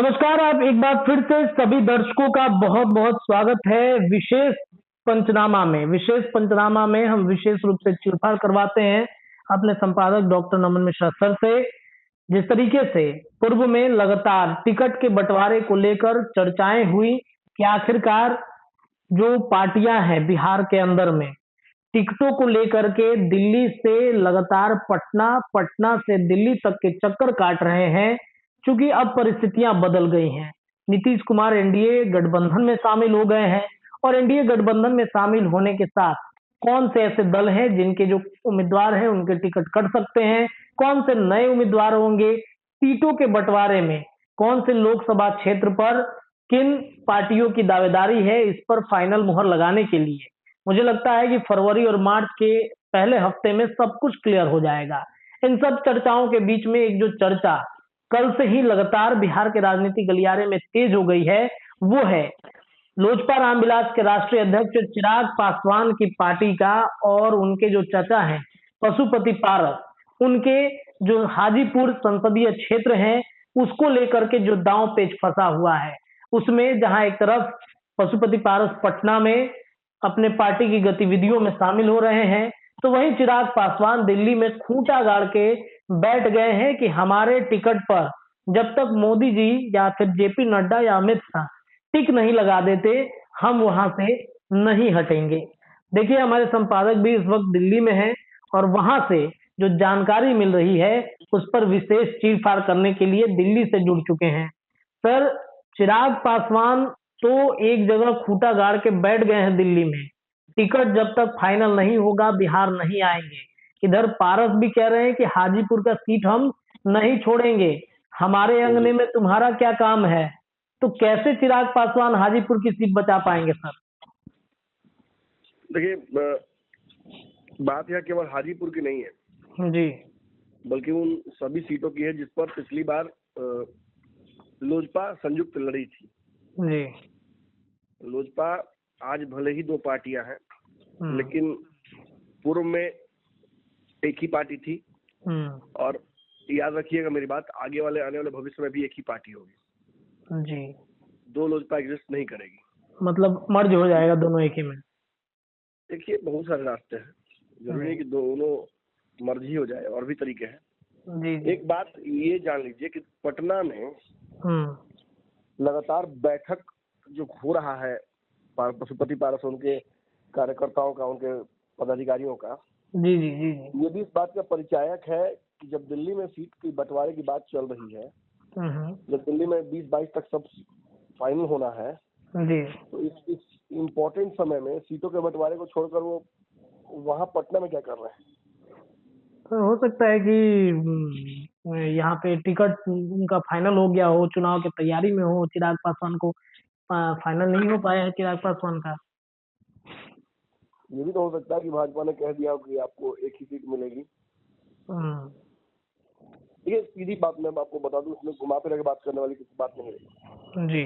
नमस्कार। आप एक बार फिर से सभी दर्शकों का बहुत बहुत स्वागत है विशेष पंचनामा में। विशेष पंचनामा में हम विशेष रूप से चीरफाड़ करवाते हैं अपने संपादक डॉक्टर नमन मिश्रा सर से। जिस तरीके से पूर्व में लगातार टिकट के बंटवारे को लेकर चर्चाएं हुई कि आखिरकार जो पार्टियां हैं बिहार के अंदर में टिकटों को लेकर के दिल्ली से लगातार पटना, पटना से दिल्ली तक के चक्कर काट रहे हैं, क्योंकि अब परिस्थितियां बदल गई हैं। नीतीश कुमार एनडीए गठबंधन में शामिल हो गए हैं और एनडीए गठबंधन में शामिल होने के साथ कौन से ऐसे दल हैं जिनके जो उम्मीदवार हैं उनके टिकट कट सकते हैं, कौन से नए उम्मीदवार होंगे, सीटों के बंटवारे में कौन से लोकसभा क्षेत्र पर किन पार्टियों की दावेदारी है, इस पर फाइनल मुहर लगाने के लिए मुझे लगता है कि फरवरी और मार्च के पहले हफ्ते में सब कुछ क्लियर हो जाएगा। इन सब चर्चाओं के बीच में एक जो चर्चा कल से ही लगातार बिहार के राजनीतिक गलियारे में तेज हो गई है, वो है लोजपा रामविलास के राष्ट्रीय अध्यक्ष चिराग पासवान की पार्टी का और उनके जो चाचा हैं पशुपति पारस, उनके जो हाजीपुर संसदीय क्षेत्र है उसको लेकर के जो दांव पेच फंसा हुआ है। उसमें जहां एक तरफ पशुपति पारस पटना में अपने पार्टी की गतिविधियों में शामिल हो रहे हैं, तो वहीं चिराग पासवान दिल्ली में खूंटा गाड़ के बैठ गए हैं कि हमारे टिकट पर जब तक मोदी जी या फिर जेपी नड्डा या अमित शाह टिक नहीं लगा देते, हम वहां से नहीं हटेंगे। देखिए, हमारे संपादक भी इस वक्त दिल्ली में हैं और वहां से जो जानकारी मिल रही है उस पर विशेष चीरफाड़ करने के लिए दिल्ली से जुड़ चुके हैं। सर, चिराग पासवान तो एक जगह खूंटा गाड़ के बैठ गए हैं दिल्ली में, टिकट जब तक फाइनल नहीं होगा बिहार नहीं आएंगे। इधर पारस भी कह रहे हैं कि हाजीपुर का सीट हम नहीं छोड़ेंगे, हमारे अंगने में तुम्हारा क्या काम है। तो कैसे चिराग पासवान हाजीपुर की सीट बचा पाएंगे सर? देखिए, बात यह केवल हाजीपुर की नहीं है जी, बल्कि उन सभी सीटों की है जिस पर पिछली बार लोजपा संयुक्त लड़ी थी। जी, लोजपा आज भले ही दो पार्टियां हैं, लेकिन पूर्व में एक ही पार्टी थी और याद रखिएगा मेरी बात, आने वाले भविष्य में भी एक ही पार्टी होगी जी। दो लोजपा एग्जिस्ट नहीं करेगी, मतलब मर्ज हो जाएगा दोनों एक ही में। देखिए बहुत सारे रास्ते हैं, जरूरी है कि दोनों मर्ज ही हो जाए, और भी तरीके हैं। जी, जी। एक बात ये जान लीजिए कि पटना में लगातार बैठक जो हो रहा है पशुपति पारस उनके कार्यकर्ताओं का, उनके पदाधिकारियों का, जी, जी, जी, जी। ये भी इस बात का परिचायक है कि जब दिल्ली में सीट की बंटवारे की बात चल रही है, जब दिल्ली में 20-22 तक सब फाइनल होना है जी, तो इस इम्पोर्टेंट समय में सीटों के बंटवारे को छोड़कर वो वहाँ पटना में क्या कर रहे हैं? तो हो सकता है कि यहाँ पे टिकट उनका फाइनल हो गया हो, चुनाव की तैयारी में हो, चिराग पासवान को फाइनल नहीं हो पाया है चिराग पासवान का। ये भी तो हो सकता है कि भाजपा ने कह दिया हो कि आपको एक ही सीट मिलेगी। ये सीधी बात मैं आपको बता दूं, इसमें घुमा फिरा के बात करने वाली किसी बात नहीं है जी।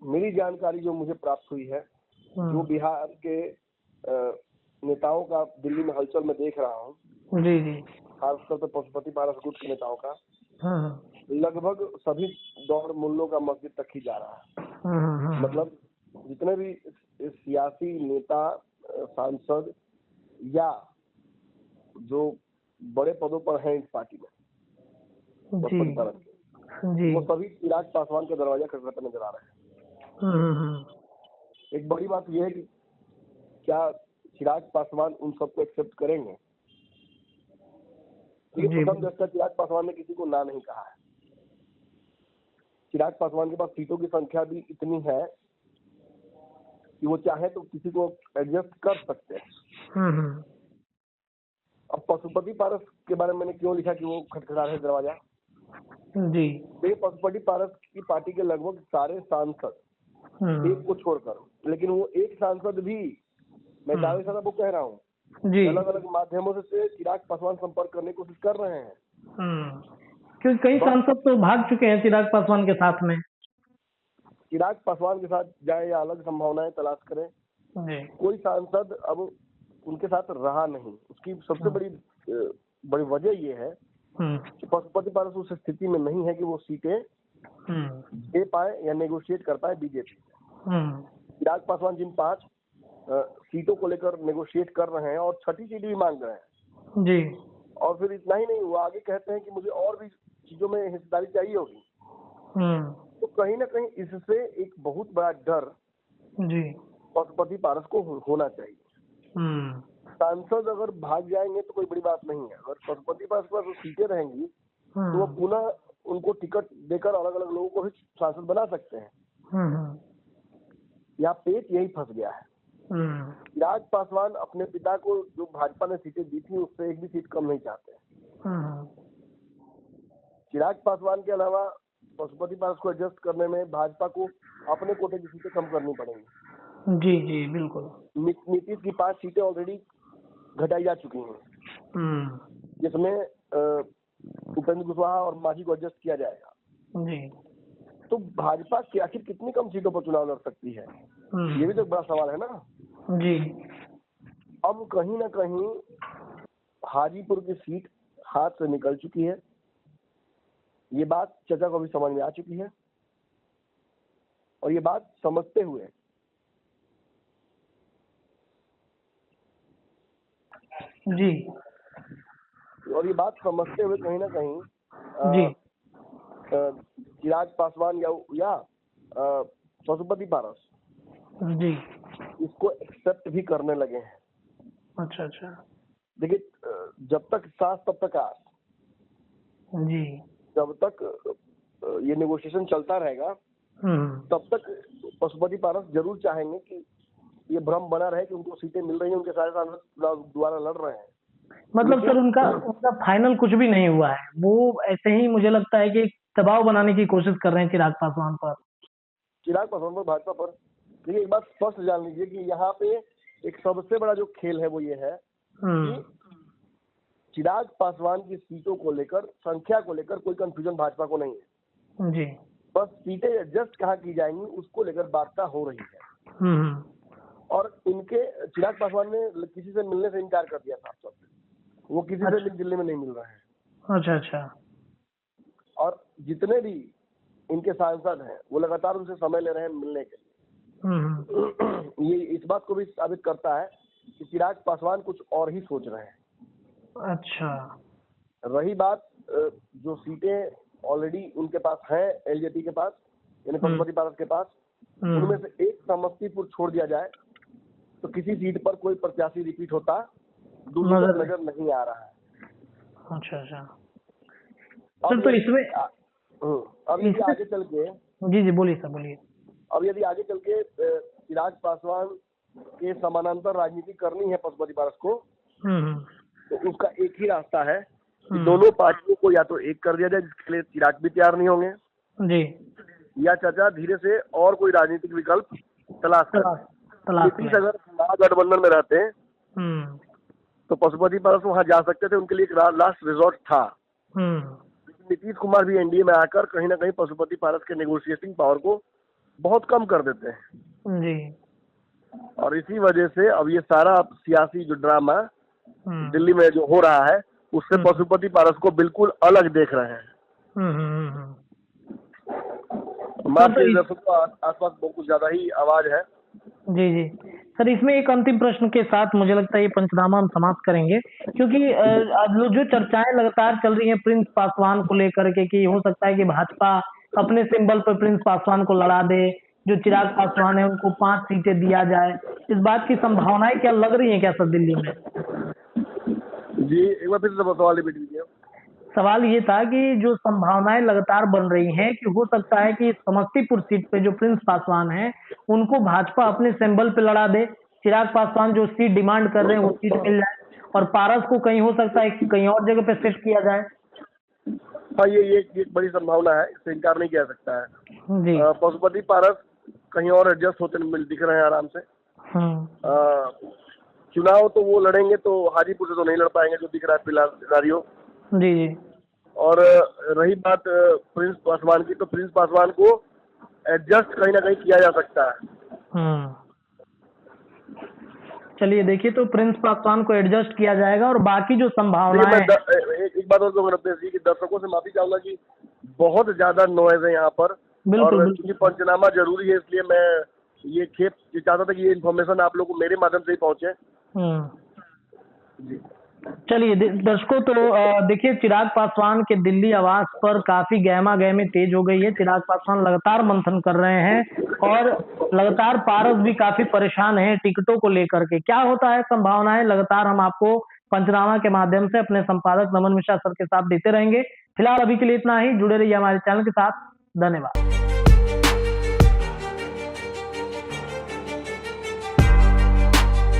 मेरी जानकारी जो मुझे प्राप्त हुई है, जो बिहार के नेताओं का दिल्ली में हलचल में देख रहा हूँ, जी, जी। खासतौर पर पशुपति पारस गुट के नेताओं का, लगभग सभी दौड़ मुल्लों का मस्जिद तक ही जा रहा है। मतलब जितने भी सियासी नेता, सांसद या जो बड़े पदों पर हैं इस पार्टी में पशुपति पारस के, वो सभी चिराग पासवान का दरवाजा खटखटाते नजर आ रहे हैं। एक बड़ी बात यह है कि क्या चिराग पासवान उन सबको एक्सेप्ट करेंगे? प्रथम दृष्टया चिराग पासवान ने किसी को ना नहीं कहा है। चिराग पासवान के पास सीटों की संख्या भी इतनी है कि वो चाहे तो किसी को एडजस्ट कर सकते हैं। अब पशुपति पारस के बारे में मैंने क्यों लिखा कि वो खटखटा रहे दरवाजा? जी, देखिए, पशुपति पारस की पार्टी के लगभग सारे सांसद, एक को छोड़कर, लेकिन वो एक सांसद भी, मैं दावे से वो कह रहा हूँ, अलग अलग माध्यमों से चिराग पासवान संपर्क करने की कोशिश कर रहे हैं। क्योंकि कई सांसद तो भाग चुके हैं चिराग पासवान के साथ में। चिराग पासवान के साथ जाए या अलग संभावनाएं तलाश करें, कोई सांसद अब उनके साथ रहा नहीं। उसकी सबसे बड़ी वजह ये है कि पशुपति पारस उस स्थिति में नहीं है कि वो सीटें दे पाए या नेगोशिएट कर पाए बीजेपी। चिराग पासवान जिन 5 सीटों को लेकर नेगोशिएट कर रहे हैं और 6ठी सीट भी मांग रहे हैं जी, और फिर इतना ही नहीं हुआ, आगे कहते हैं कि मुझे और भी चीजों में हिस्सेदारी चाहिए होगी। तो कहीं ना कहीं इससे एक बहुत बड़ा डर जी, पशुपति पारस को होना चाहिए। सांसद अगर भाग जाएंगे तो कोई बड़ी बात नहीं है, अगर पशुपति पारस के पास वो सीटें रहेंगी तो वो पुनः उनको टिकट देकर अलग अलग लोगों को भी सांसद बना सकते हैं। यहाँ पेच यही फंस गया है। चिराग पासवान अपने पिता को जो भाजपा ने सीटें दी थी उससे एक भी सीट कम नहीं चाहते। चिराग पासवान के अलावा पशुपति पारस को एडजस्ट करने में भाजपा को अपने कोटे की सीटें कम करनी पड़ेंगी। जी जी बिल्कुल। नीतीश की 5 सीटें ऑलरेडी घटाई जा चुकी हैं, जिसमें उपेंद्र कुशवाहा और मांझी को एडजस्ट किया जाएगा। जी। तो भाजपा की आखिर कितनी कम सीटों पर चुनाव लड़ सकती है, ये भी तो एक बड़ा सवाल है ना। जी। अब कहीं ना कहीं हाजीपुर की सीट हाथ से निकल चुकी है, ये बात चचा को भी समझ में आ चुकी है और ये बात समझते हुए जी कहीं ना कहीं जी चिराग पासवान या पशुपति पारस जी इसको एक्सेप्ट भी करने लगे हैं। अच्छा अच्छा। देखिए, जब तक सांस तब तक आस। जी। जब तक ये नेगोशिएशन चलता रहेगा तब तक पशुपति पारस जरूर चाहेंगे कि ये भ्रम बना रहे कि उनको सीटें मिल रही हैं, उनके सारे सांसद दोबारा लड़ रहे हैं। मतलब सर उनका फाइनल कुछ भी नहीं हुआ है, वो ऐसे ही मुझे लगता है कि दबाव बनाने की कोशिश कर रहे हैं चिराग पासवान पर, भाजपा पर। देखिए, एक बात स्पष्ट जान लीजिए कि यहाँ पे एक सबसे बड़ा जो खेल है वो ये है कि चिराग पासवान की सीटों को लेकर, संख्या को लेकर कोई कंफ्यूजन भाजपा को नहीं है जी। बस सीटें एडजस्ट कहाँ की जाएंगी उसको लेकर वार्ता हो रही है। और इनके चिराग पासवान ने किसी से मिलने से इनकार कर दिया था, वो किसी से दिल्ली में नहीं मिल रहे हैं। अच्छा अच्छा। और जितने भी इनके सांसद हैं वो लगातार उनसे समय ले रहे हैं मिलने के लिए। ये इस बात को भी साबित करता है कि चिराग पासवान कुछ और ही सोच रहे हैं। अच्छा। रही बात जो सीटें ऑलरेडी उनके पास हैं, एलजेपी के पास यानी पशुपति पारस के पास, उनमें से एक समस्तीपुर छोड़ दिया जाए तो किसी सीट पर कोई प्रत्याशी रिपीट होता दूसरी नजर नहीं आ रहा है। अच्छा अच्छा। सर तो इसमें अब यदि आगे चल के जी बोलिए सर बोलिए। अब यदि आगे चल के चिराग पासवान के समानांतर राजनीति करनी है पशुपति पारस को, तो उसका एक ही रास्ता है कि दोनों पार्टियों को या तो एक कर दिया जाए, जिसके लिए चिराग भी तैयार नहीं होंगे जी, या चाचा धीरे से और कोई राजनीतिक विकल्प तलाश कर। नीतीश अगर महागठबंधन में रहते हैं तो पशुपति पारस वहां जा सकते थे, उनके लिए एक लास्ट रिजॉर्ट था। नीतीश कुमार भी एनडीए में आकर कहीं ना कहीं पशुपति पारस के नेगोशिएटिंग पावर को बहुत कम कर देते हैं जी। और इसी वजह से अब ये सारा सियासी जो ड्रामा दिल्ली में जो हो रहा है उससे पशुपति पारस को बिल्कुल अलग देख रहे हैं। आसपास बहुत ज्यादा ही आवाज है। जी जी सर, इसमें एक अंतिम प्रश्न के साथ मुझे लगता है ये पंचनामा हम समाप्त करेंगे, क्योंकि जो चर्चाएं लगातार चल रही हैं प्रिंस पासवान को लेकर के कि हो सकता है कि भाजपा अपने सिंबल पर प्रिंस पासवान को लड़ा दे, जो चिराग पासवान है उनको 5 सीटें दिया जाए, इस बात की संभावनाएं क्या लग रही है क्या सर दिल्ली में? जी एक बार फिर से सवाल रिपीट कीजिए। सवाल ये था कि जो संभावनाएं लगातार बन रही हैं कि हो सकता है कि समस्तीपुर सीट पे जो प्रिंस पासवान है उनको भाजपा अपने सिंबल पे लड़ा दे, चिराग पासवान जो सीट डिमांड कर रहे हैं वो सीट मिल जाए और पारस को कहीं हो सकता है कि कहीं और जगह पे सेट किया जाए। हाँ, ये एक बड़ी संभावना है, इससे इनकार नहीं किया सकता है जी। पशुपति पारस कहीं और एडजस्ट होते दिख रहे हैं आराम से। चुनाव तो वो लड़ेंगे तो हाजीपुर से तो नहीं लड़ पाएंगे जो दिख रहा है फिलहाल सिनारियो जी जी। और रही बात प्रिंस पासवान की, तो प्रिंस पासवान को एडजस्ट कहीं ना कहीं किया जा सकता है। चलिए देखिए, तो प्रिंस पासवान को एडजस्ट किया जाएगा और बाकी जो संभावनाएं एक बात और कि दर्शकों से माफी चाहूंगा कि बहुत ज्यादा नॉइज है यहाँ पर। बिल्कुल, और बिल्कुल। क्योंकि पंचनामा जरूरी है, इसलिए मैं ये चाहता था कि ये इन्फॉर्मेशन आप लोग को मेरे माध्यम से ही पहुंचे। जी। चलिए दर्शकों, तो देखिए, चिराग पासवान के दिल्ली आवास पर काफी गहमा गहमी तेज हो गई है। चिराग पासवान लगातार मंथन कर रहे हैं और लगातार पारस भी काफी परेशान है टिकटों को लेकर के। क्या होता है, संभावनाएं लगातार हम आपको पंचनामा के माध्यम से अपने संपादक नमन मिश्रा सर के साथ देते रहेंगे। फिलहाल अभी के लिए इतना ही। जुड़े रहिए हमारे चैनल के साथ। धन्यवाद।